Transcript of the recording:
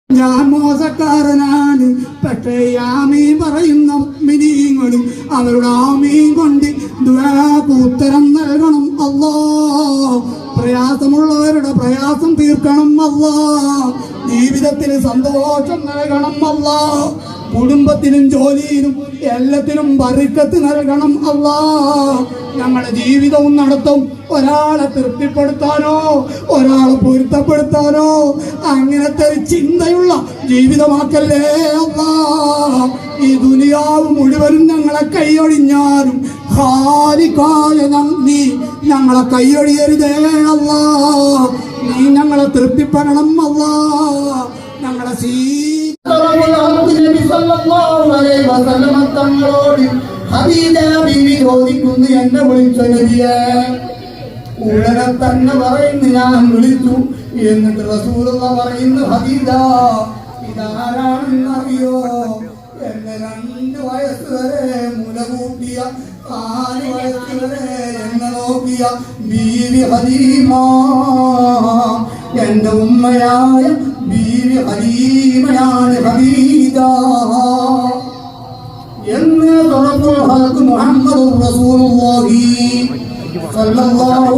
ഞാൻ മോശക്കാരനാണ്, പക്ഷേ ആമീൻ പറയുന്ന മുഅ്മിനീങ്ങളും അവരുടെ ആമീൻ കൊണ്ട് ദുആക്ക് ഉത്തരം നൽകണം അല്ലാഹ്. പ്രയാസമുള്ളവരുടെ പ്രയാസം തീർക്കണം അല്ലാഹ്. ജീവിതത്തിൽ സന്തോഷം നൽകണം അല്ലാഹ്. കുടുംബത്തിനും ജോലിയിലും എല്ലാത്തിനും ബർക്കത്ത് നൽകണം അല്ലാഹ്. ഞങ്ങളുടെ ജീവിതവും നടത്തും ഒരാളെ തൃപ്തിപ്പെടുത്താനോ ഒരാളെ പൊരുത്തപ്പെടുത്താനോ അങ്ങനത്തെ ഒരു ചിന്തയുള്ള ജീവിതമാക്കല്ലേ അല്ലാഹ്. ഈ ദുനിയാവ് മുഴുവനും ഞങ്ങളെ കൈയൊഴിഞ്ഞാലും ഖാലിഖായ നീ ഞങ്ങളെ കൈയൊഴിയരുതേ അല്ലാഹ്. നീ ഞങ്ങളെ തൃപ്തിപ്പെടണം അല്ലാഹ്. ഞങ്ങളെ ചോദിക്കുന്നു, എന്നെ വിളിച്ച നബിയെ. ഉടനെ തന്നെ പറയുന്നു, ഞാൻ വിളിച്ചു. എന്നിട്ട് റസൂലുള്ള പറയുന്നു, ഹദീജ ഇതാരാണെന്നറിയോ? എന്നെ 2 വയസ്സ് വരെ മുലകൂട്ടിയ, 4 വയസ്സ് വരെ എന്നെ നോക്കിയ ബീവി ഹലീമ, എന്റെ ഉമ്മയായ ബീവി ഹലീമയാണ് ഹദീജ എന്ന് മുഹമ്മദ് റസൂലുള്ളാഹി സ്വല്ലല്ലാഹു